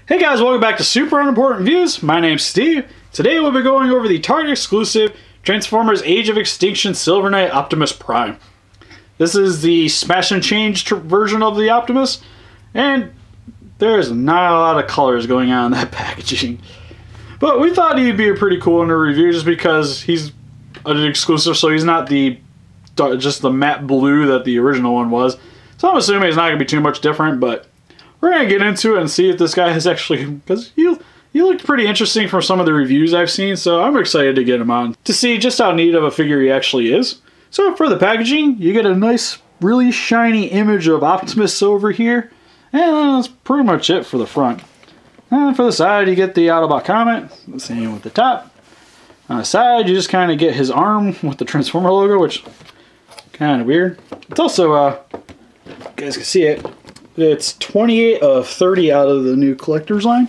Hey guys, welcome back to Super Unimportant Views. My name's Steve. Today we'll be going over the Target exclusive Transformers Age of Extinction Silver Knight Optimus Prime. This is the smash and change version of the Optimus, and there's not a lot of colors going on in that packaging. But we thought he'd be pretty cool in a review just because he's an exclusive, so he's not just the matte blue that the original one was. So I'm assuming it's not going to be too much different, but we're going to get into it and see if this guy has actually, because he looked pretty interesting from some of the reviews I've seen, so I'm excited to get him on to see just how neat of a figure he actually is. So for the packaging, you get a nice, really shiny image of Optimus over here, and that's pretty much it for the front. And for the side, you get the Autobot comment, the same with the top. On the side, you just kind of get his arm with the Transformer logo, which is kind of weird. It's also, you guys can see it, it's 28 of 30 out of the new collector's line.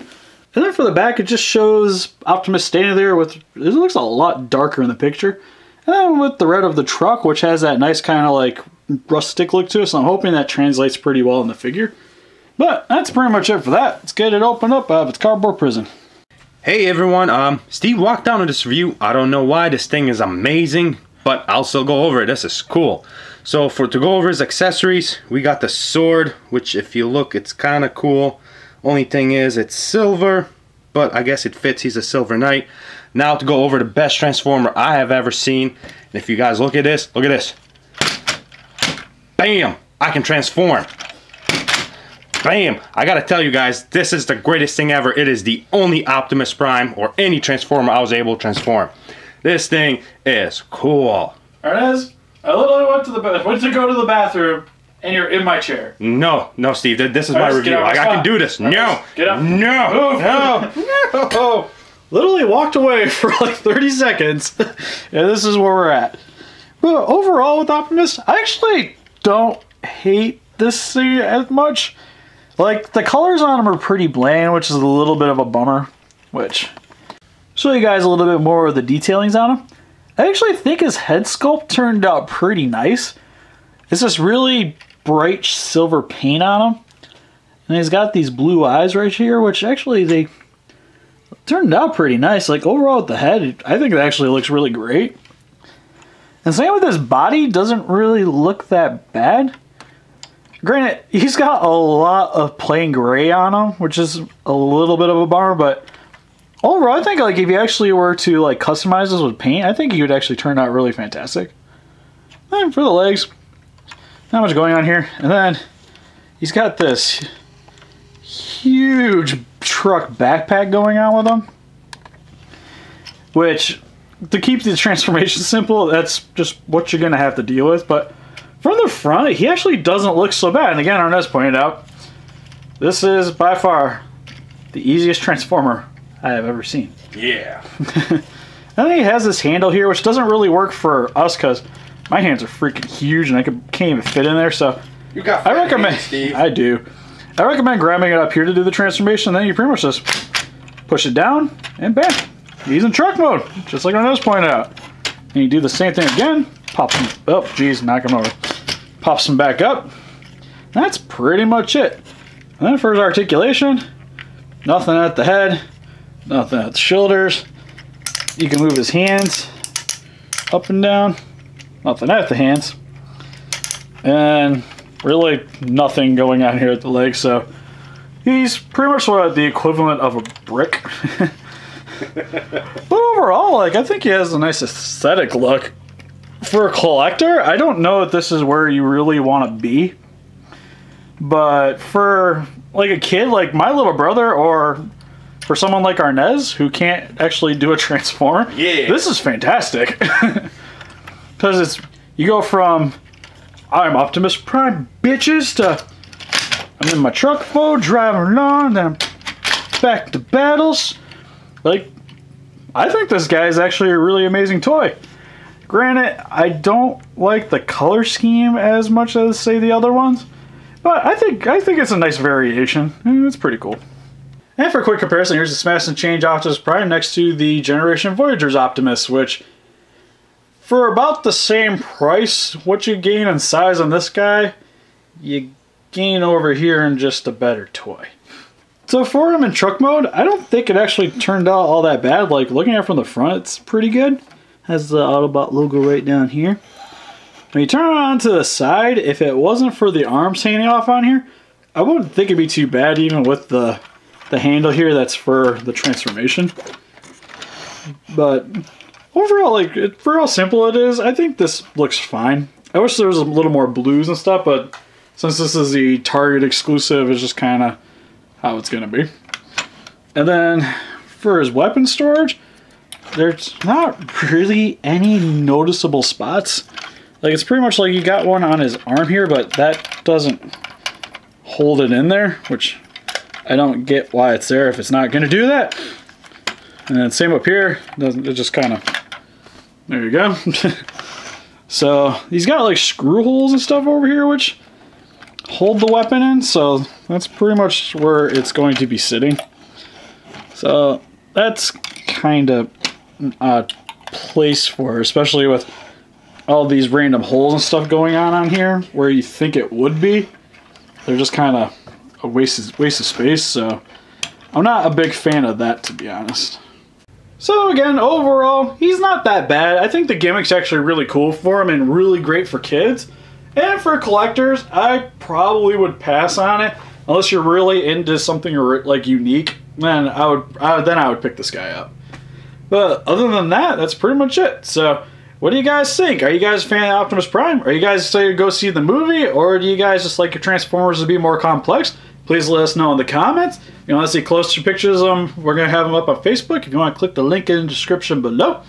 And then for the back, it just shows Optimus standing there with, it looks a lot darker in the picture. And then with the red of the truck, which has that nice kind of like rustic look to it, so I'm hoping that translates pretty well in the figure. But that's pretty much it for that. Let's get it opened up out of its cardboard prison. Hey everyone, Steve walked down on this review. I don't know why, this thing is amazing, but I'll still go over it. This is cool. So to go over his accessories, we got the sword, which if you look, it's kind of cool. Only thing is, it's silver, but I guess it fits. He's a Silver Knight. Now to go over the best Transformer I have ever seen. And if you guys look at this, look at this. Bam! I can transform. Bam! I gotta tell you guys, this is the greatest thing ever. It is the only Optimus Prime or any Transformer I was able to transform. This thing is cool. Arnes, I literally went to go to the bathroom, and you're in my chair. No, Steve, this is my review. I can do this. No, get up. No. No. Literally walked away for like 30 seconds, and this is where we're at. But overall with Optimus, I actually don't hate this thing as much. Like, the colors on him are pretty bland, which is a little bit of a bummer. Which, show you guys a little bit more of the detailings on him. I actually think his head sculpt turned out pretty nice. It's this really bright silver paint on him. And he's got these blue eyes right here, which actually they turned out pretty nice. Like, overall with the head, I think it actually looks really great. And same with his body, doesn't really look that bad. Granted, he's got a lot of plain gray on him, which is a little bit of a bummer, but overall, I think like if you actually were to like customize this with paint, I think he would actually turn out really fantastic. And for the legs, not much going on here. And then he's got this huge truck backpack going on with him, which, to keep the transformation simple, that's just what you're going to have to deal with. But from the front, he actually doesn't look so bad. And again, Arnes pointed out, this is by far the easiest Transformer I have ever seen. Yeah. I think he has this handle here, which doesn't really work for us because my hands are freaking huge and I can't even fit in there. So You got I recommend, hands, Steve. I do. I recommend grabbing it up here to do the transformation. Then you pretty much just push it down and bam, he's in truck mode, just like Arnes pointed out. And you do the same thing again. Pop him. Oh, geez, knock him over. Pops him back up. That's pretty much it. And then for his articulation, nothing at the head, nothing at the shoulders. You can move his hands up and down, nothing at the hands, and really nothing going on here at the legs. So he's pretty much sort of the equivalent of a brick. But overall, like, I think he has a nice aesthetic look. For a collector, I don't know if this is where you really want to be. But for like a kid like my little brother, or for someone like Arnes who can't actually do a Transformer, yeah, this is fantastic. Because it's, you go from I'm Optimus Prime bitches to I'm in my truck mode driving along, then I'm back to battles. Like, I think this guy is actually a really amazing toy. Granted, I don't like the color scheme as much as, say, the other ones, but I think it's a nice variation. It's pretty cool. And for a quick comparison, here's the Smash and Change Optimus Prime next to the Generation Voyager's Optimus, which, for about the same price, what you gain in size on this guy, you gain over here in just a better toy. So for him in truck mode, I don't think it actually turned out all that bad. Like looking at it from the front, it's pretty good. Has the Autobot logo right down here. When you turn it on to the side, if it wasn't for the arms hanging off on here, I wouldn't think it'd be too bad even with the handle here that's for the transformation. But overall, like for how simple it is, I think this looks fine. I wish there was a little more blues and stuff, but since this is the Target exclusive, it's just kind of how it's going to be. And then for his weapon storage, there's not really any noticeable spots. Like it's pretty much like you got one on his arm here, but that doesn't hold it in there, which I don't get why it's there if it's not going to do that. And then same up here, it just kind of, there you go. So he's got like screw holes and stuff over here, which hold the weapon in. So that's pretty much where it's going to be sitting. So that's kind of an odd place for it, especially with all these random holes and stuff going on here where you think it would be. They're just kind of a waste of space. So I'm not a big fan of that, to be honest. So again, overall, he's not that bad. I think the gimmick's actually really cool for him and really great for kids. And for collectors, I probably would pass on it unless you're really into something like unique. Then I would pick this guy up. But other than that, that's pretty much it. So what do you guys think? Are you guys a fan of Optimus Prime? Are you guys excited to go see the movie? Or do you guys just like your Transformers to be more complex? Please let us know in the comments. If you want to see closer pictures of them, we're going to have them up on Facebook. If you want to click the link in the description below.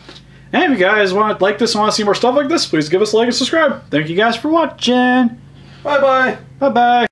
And if you guys want to like this and want to see more stuff like this, please give us a like and subscribe. Thank you guys for watching. Bye-bye. Bye-bye.